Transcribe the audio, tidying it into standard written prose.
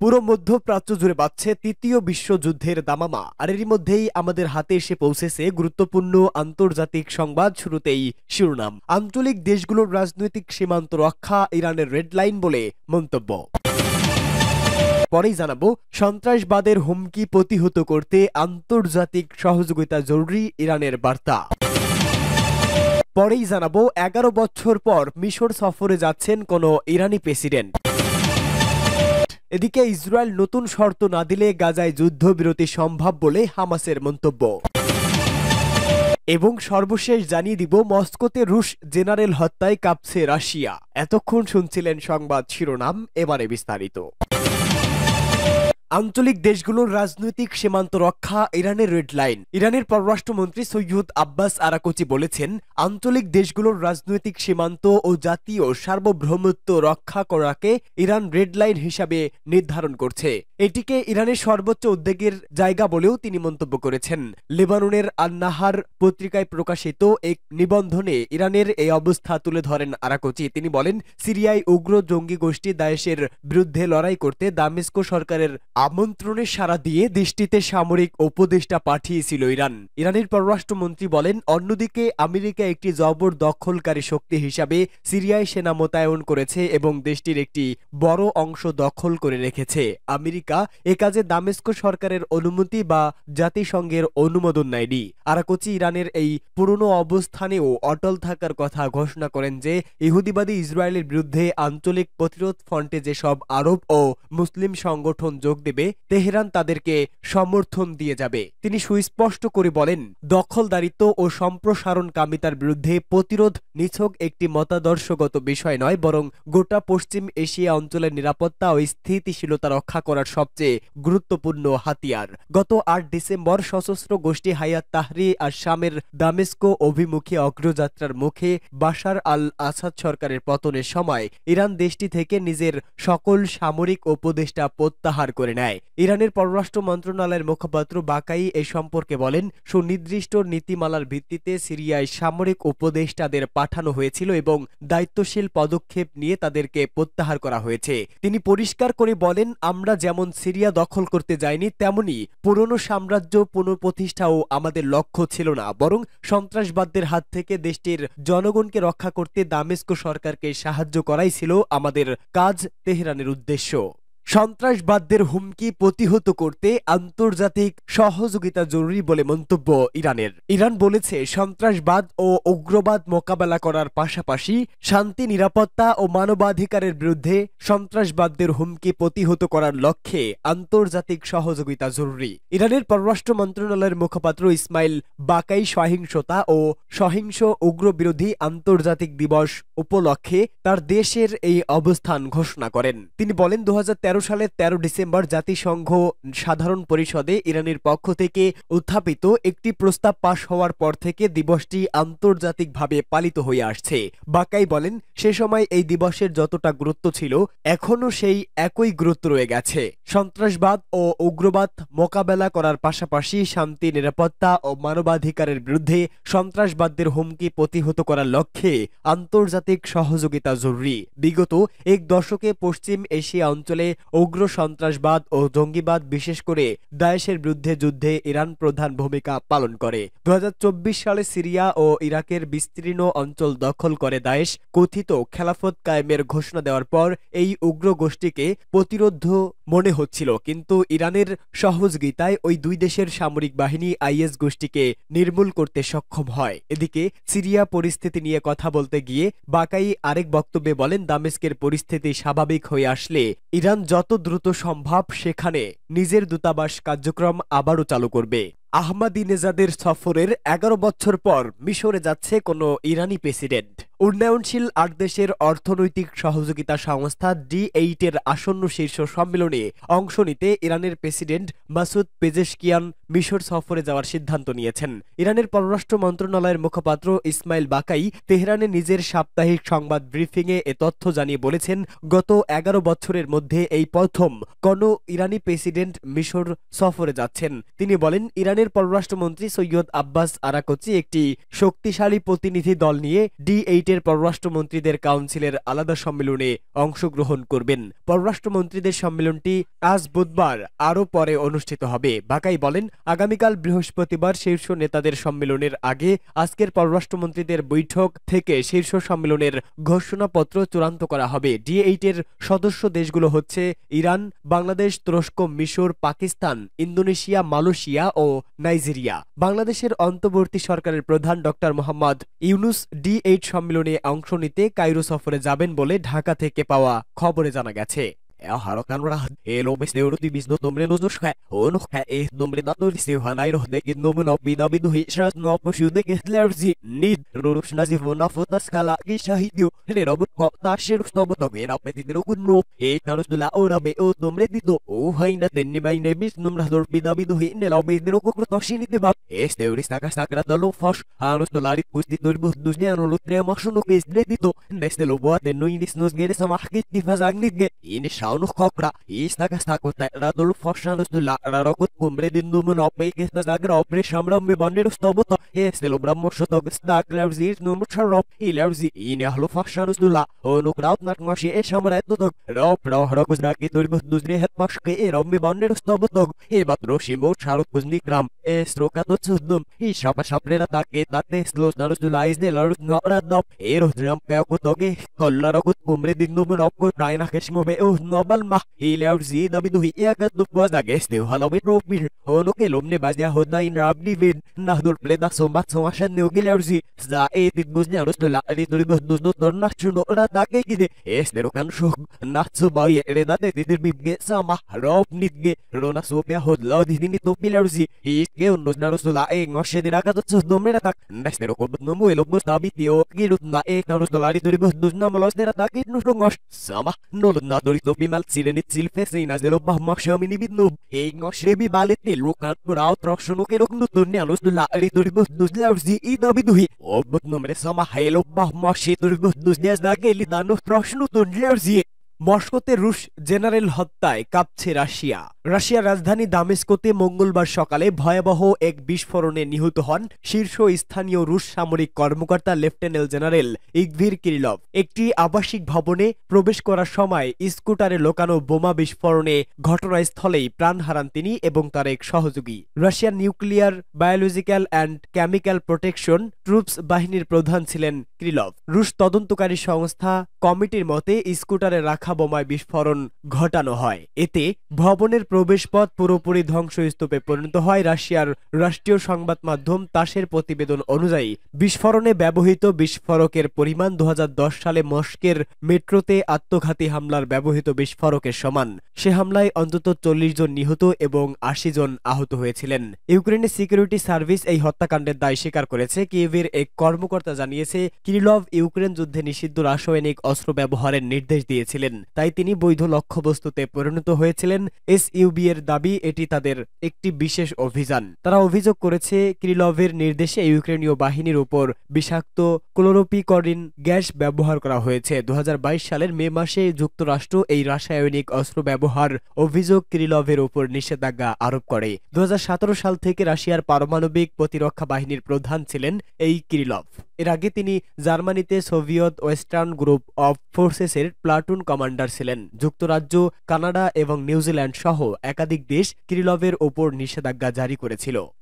পুরো মধ্যপ্রাচ্য জুড়ে বাজছে তৃতীয় বিশ্বযুদ্ধের দামামা। আর এরই মধ্যেই আমাদের হাতে এসে পৌঁছেছে গুরুত্বপূর্ণ আন্তর্জাতিক সংবাদ। শুরুতেই শিরোনাম। আঞ্চলিক দেশগুলোর রাজনৈতিক সীমান্ত রক্ষা ইরানের রেড লাইন বলে মন্তব্য। পরেই জানাবো, সন্ত্রাসবাদের হুমকি প্রতিহত করতে আন্তর্জাতিক সহযোগিতা জরুরি, ইরানের বার্তা। পরেই জানাবো, 11 বছর পর মিশর সফরে যাচ্ছেন কোন ইরানি প্রেসিডেন্ট। এদিকে ইসরায়েল নতুন শর্ত না দিলে গাজায় যুদ্ধবিরতি সম্ভব বলে হামাসের মন্তব্য। এবং সর্বশেষ জানিয়ে দিব, মস্কোতে রুশ জেনারেল হত্যায় কাঁপছে রাশিয়া। এতক্ষণ শুনছিলেন সংবাদ শিরোনাম, এবারে বিস্তারিত। আঞ্চলিক দেশগুলোর রাজনৈতিক সীমান্ত রক্ষা ইরানের রেড লাইন। ইরানের পররাষ্ট্রমন্ত্রী সৈয়দ আব্বাস আরাকচি বলেছেন, আঞ্চলিক দেশগুলোর রাজনৈতিক সীমান্ত ও জাতীয় সার্বভৌমত্ব রক্ষা করাকে ইরান রেড লাইন হিসাবে নির্ধারণ করছে। এটিকে ইরানের সর্বোচ্চ উদ্বেগের জায়গা বলেও তিনি মন্তব্য করেছেন। লেবাননের আন-নাহার পত্রিকায় প্রকাশিত এক নিবন্ধনে ইরানের এই অবস্থা তুলে ধরেন আরাকচি। তিনি বলেন, সিরিয়ায় উগ্র জঙ্গি গোষ্ঠী দায়েশের বিরুদ্ধে লড়াই করতে দামেস্ক সরকারের আমন্ত্রণে সাড়া দিয়ে দেশটিতে সামরিক উপদেষ্টা পাঠিয়েছিল ইরান। ইরানের পররাষ্ট্রমন্ত্রী বলেন, অন্যদিকে আমেরিকা একটি জবরদখলকারী শক্তি হিসাবে সিরিয়ায় সেনা মোতায়েন করেছে এবং দেশটির একটি বড় অংশ দখল করে রেখেছে। আমেরিকা এ কাজে দামেস্ক সরকারের অনুমতি বা জাতিসংঘের অনুমোদন নেয়নি। আরাকচি ইরানের এই পুরনো অবস্থানেও অটল থাকার কথা ঘোষণা করেন যে, ইহুদিবাদী ইসরায়েলের বিরুদ্ধে আঞ্চলিক প্রতিরোধ ফ্রন্টে যেসব আরব ও মুসলিম সংগঠন যোগ দেবে, তেহরান তাদেরকে সমর্থন দিয়ে যাবে। তিনি সুস্পষ্ট করে বলেন, দখলদারিত্ব ও সম্প্রসারণকামিতার বিরুদ্ধে প্রতিরোধ নিছক একটি মতাদর্শগত বিষয় নয়, বরং গোটা পশ্চিম এশিয়া অঞ্চলের নিরাপত্তা ও স্থিতিশীলতা রক্ষা করার সবচেয়ে গুরুত্বপূর্ণ হাতিয়ার। গত 8 ডিসেম্বর সশস্ত্র গোষ্ঠী হায়াত তাহরির আশ-শামের দামেস্ক অভিমুখী অগ্রযাত্রার মুখে বাশার আল আসাদ সরকারের পতনের সময় ইরান দেশটি থেকে নিজের সকল সামরিক উপদেষ্টা প্রত্যাহার করে নেয়। ইরানের পররাষ্ট্র মন্ত্রণালয়ের মুখপাত্র বাকাই এ সম্পর্কে বলেন, সুনির্দিষ্ট নীতিমালার ভিত্তিতে সিরিয়ায় সামরিক উপদেষ্টাদের পাঠানো হয়েছিল এবং দায়িত্বশীল পদক্ষেপ নিয়ে তাদেরকে প্রত্যাহার করা হয়েছে। তিনি পরিষ্কার করে বলেন, আমরা যেমন সিরিয়া দখল করতে যাইনি, তেমনি পুরনো সাম্রাজ্য পুনঃপ্রতিষ্ঠাও আমাদের লক্ষ্য ছিল না, বরং সন্ত্রাসবাদদের হাত থেকে দেশটির জনগণকে রক্ষা করতে দামেস্ক সরকারকে সাহায্য করাই ছিল আমাদের কাজ, তেহরানের উদ্দেশ্য। সন্ত্রাসবাদদের হুমকি প্রতিহত করতে আন্তর্জাতিক সহযোগিতা জরুরি বলে মন্তব্য ইরানের। ইরান বলেছে, সন্ত্রাসবাদ ও উগ্রবাদ মোকাবেলা করার পাশাপাশি শান্তি, নিরাপত্তা ও মানবাধিকারের বিরুদ্ধে সন্ত্রাসবাদদের হুমকি প্রতিহত করার লক্ষ্যে আন্তর্জাতিক সহযোগিতা জরুরি। ইরানের পররাষ্ট্র মন্ত্রণালয়ের মুখপাত্র ইসমাইল বাকাই সহিংসতা ও সহিংস উগ্র বিরোধী আন্তর্জাতিক দিবস উপলক্ষে তার দেশের এই অবস্থান ঘোষণা করেন। তিনি বলেন, 2013 সালের 13 ডিসেম্বর জাতিসংঘ সাধারণ পরিষদে ইরানের পক্ষ থেকে উত্থাপিত একটি প্রস্তাব পাশ হওয়ার পর থেকে দিবসটি আন্তর্জাতিকভাবে পালিত হয়ে আসছে। বাকাই বলেন, সে সময় এই দিবসের যতটা গুরুত্ব ছিল, এখনও সেই একই গুরুত্ব রয়ে গেছে। সন্ত্রাসবাদ ও উগ্রবাদ মোকাবেলা করার পাশাপাশি শান্তি, নিরাপত্তা ও মানবাধিকারের বিরুদ্ধে সন্ত্রাসবাদদের হুমকি প্রতিহত করার লক্ষ্যে আন্তর্জাতিক সহযোগিতা জরুরি। বিগত এক দশকে পশ্চিম এশিয়া অঞ্চলে উগ্র সন্ত্রাসবাদ ও জঙ্গিবাদ, বিশেষ করে দায়েশের বিরুদ্ধে যুদ্ধে ইরান প্রধান ভূমিকা পালন করে। 2024 সালে সিরিয়া ও ইরাকের বিস্তীর্ণ অঞ্চল দখল করে দায়েশ কথিত খেলাফত কায়েমের ঘোষণা দেওয়ার পর এই উগ্র গোষ্ঠীকে প্রতিরোধ মনে হচ্ছিল, কিন্তু ইরানের সহযোগিতায় ওই দুই দেশের সামরিক বাহিনী আইএস গোষ্ঠীকে নির্মূল করতে সক্ষম হয়। এদিকে সিরিয়া পরিস্থিতি নিয়ে কথা বলতে গিয়ে বাকাই আরেক বক্তব্যে বলেন, দামেস্কের পরিস্থিতি স্বাভাবিক হয়ে আসলে ইরান যত দ্রুত সম্ভব সেখানে নিজের দূতাবাস কার্যক্রম আবারও চালু করবে। আহমাদিনেজাদের সফরের 11 বছর পর মিশরে যাচ্ছে কোনো ইরানি প্রেসিডেন্ট। উন্নয়নশীল 8 দেশের অর্থনৈতিক সহযোগিতা সংস্থা D8 এর আসন্ন শীর্ষ সম্মেলনে অংশ নিতে ইরানের প্রেসিডেন্ট মাসুদ পেজেশকিয়ান মিশর সফরে যাওয়ার সিদ্ধান্ত নিয়েছেন। ইরানের পররাষ্ট্র মন্ত্রণালয়ের মুখপাত্র ইসমাইল বাকাই তেহরানে নিজের সাপ্তাহিক সংবাদ ব্রিফিংয়ে এ তথ্য জানিয়ে বলেছেন, গত 11 বছরের মধ্যে এই প্রথম কোনো ইরানি প্রেসিডেন্ট মিশর সফরে যাচ্ছেন। তিনি বলেন, ইরানের পররাষ্ট্রমন্ত্রী সৈয়দ আব্বাস আরাকচি একটি শক্তিশালী প্রতিনিধি দল নিয়ে D8 G8-এর পররাষ্ট্রমন্ত্রীদের কাউন্সিলের আলাদা সম্মেলনে অংশগ্রহণ করবেন। পররাষ্ট্রমন্ত্রীদের সম্মেলনটি আজ বুধবার আরও পরে অনুষ্ঠিত হবে। বাকাই বলেন, আগামীকাল বৃহস্পতিবার শীর্ষ নেতাদের সম্মেলনের আগে আজকের পররাষ্ট্রমন্ত্রীদের বৈঠক থেকে শীর্ষ সম্মেলনের ঘোষণাপত্র চূড়ান্ত করা হবে। G8-এর সদস্য দেশগুলো হচ্ছে ইরান, বাংলাদেশ, তুরস্ক, মিশর, পাকিস্তান, ইন্দোনেশিয়া, মালয়েশিয়া ও নাইজেরিয়া। বাংলাদেশের অন্তর্বর্তী সরকারের প্রধান ডক্টর মোহাম্মদ ইউনুস G8 সম্মেলনে অংশ নিতে কায়রো সফরে যাবেন বলে ঢাকা থেকে পাওয়া খবরে জানা গেছে। Harakanra, el hombre de oro diviso nombre nos dos o no es nombre dado de Sivanairo de que no me opina vido hishas no poshu de que lerzi need rurus nazi vona foto skala que shahidio le robot ta shiru stobo to vera petidro kunno e taros de la hora be o nombre dito o haina tenni by nebis nombre dor vida vido hi ne lobe de ko to shini de ba este urista ka sakra dalo fos anos dolari pusti dor bus dos ne no lutre mashuno que es dito neste lobo de no inis nos gere samahkit di fazagnit ge ini noch Kopra, ist Nagastakot, Radolf Foshanus de la Rakut, Cumbre de Numen Opek, the Zagra Opre Shamram, Bonded of Stobota, yes, the Lobram Shotog, Stark Lavzir, Number Sharop, he loves the Inia Foshanus de la, oh no crowd, not Mashi, Shamrat, Rop, Rokus Raki, Dusri, Hepashke, Romi Bonded of Stobotog, he but Roshimo, Charot was Nikram, Estrokatusudum, he shop a shop attack, that they slow Narus to lies, the Lord not up, Ero Jump Kakotogi, Kolarokut, Cumbre de Numen Opko, Raina Keshmobe, oh no. Balma, hilaw si David Huiagat Lupwas Ageste, Halloween Robin, Hono Kelumne Bazia Hoda in Rabdivin, Nadur Pleda Sombat Somashan New Gilarzi, Za 8 Busniarus to La Little does not natural attack, Esterokan Shok, not so by Redate, it will get some Rob Nidge, Rona Sopia Hod Lord in it to Pilarzi, he gave nos Narusula, Moshedirakat Domeratak, Nestero no Muelo Bustabitio, Girutna, Ekarus Dolari to the Bus Namalos, their attack it no Romosh, Sama, no, not to be Silenit Silfesinas de Lobamashami Bidnub, Ego Shebi Ballet, Lukan, Purao, Troshunuk, Nutunianus, the Laritibus, Lavzi, Idabidui, or but no Sama Halo Bahmashi to the Gelidan of Troshunutun Jersey. মস্কোতে রুশ general হত্যায় কাঁপছে Russia. রাশিয়ার রাজধানী দামেস্কোতে মঙ্গলবার সকালে ভয়াবহ এক বিস্ফোরণে নিহত হন শীর্ষ স্থানীয় রুশ সামরিক কর্মকর্তা লেফটেন্যান্ট জেনারেল ইগভির কিরিলভ। একটি আবাসিক ভবনে প্রবেশ করার সময় স্কুটারে লোকানো বোমা বিস্ফোরণে ঘটনাস্থলেই প্রাণ হারান তিনি এবং তার এক সহযোগী। রাশিয়ার nuclear, biological and chemical protection troops বাহিনীর প্রধান ছিলেন কিরিলভ। রুশ তদন্তকারী সংস্থা কমিটির মতে স্কুটারে রাখা বোমায় বিস্ফোরণ ঘটানো হয়। এতে ভবনের প্রবেশপথ পুরোপুরি ধ্বংসস্তূপে পরিণত হয়। রাশিয়ার রাষ্ট্রীয় সংবাদ মাধ্যম তাসের প্রতিবেদন অনুযায়ী বিস্ফোরণে ব্যবহৃত বিস্ফোরকের পরিমাণ 2010 সালে মস্কোর মেট্রোতে আত্মঘাতী হামলার ব্যবহৃত বিস্ফোরকের সমান। সে হামলায় অন্তত 40 জন নিহত এবং 80 জন আহত হয়েছিলেন। ইউক্রেনের সিকিউরিটি সার্ভিস এই হত্যাকাণ্ডের দায় স্বীকার করেছে। কিয়েভের এক কর্মকর্তা জানিয়েছে, কিরিলভ ইউক্রেন যুদ্ধে নিষিদ্ধ রাসায়নিক অস্ত্র ব্যবহারের নির্দেশ দিয়েছিলেন, তাই তিনি বৈধ লক্ষ্যবস্তুতে পরিণত হয়েছিলেন। এসইউবি এর দাবি এটি তাদের একটি বিশেষ অভিযান। তারা অভিযোগ করেছে, কিরিলভের নির্দেশে ইউক্রেনীয় বাহিনীর উপর বিষাক্ত ক্লোরোপিকরিন গ্যাস ব্যবহার করা হয়েছে। 2022 সালের মে মাসে যুক্তরাষ্ট্র এই রাসায়নিক অস্ত্র ব্যবহার অভিযোগ কিরিলভের উপর নিষেধাজ্ঞা আরোপ করে। 2017 সাল থেকে রাশিয়ার পারমাণবিক প্রতিরক্ষা বাহিনীর প্রধান ছিলেন এই কিরিলভ। এর আগে তিনি জার্মানিতে সোভিয়েত ওয়েস্টার্ন গ্রুপ অফ ফোর্সেসের প্লাটুন কমান্ডার ছিলেন। যুক্তরাজ্য, কানাডা এবং নিউজিল্যান্ড সহ একাধিক দেশ কিরিলভের ওপর নিষেধাজ্ঞা জারি করেছিল।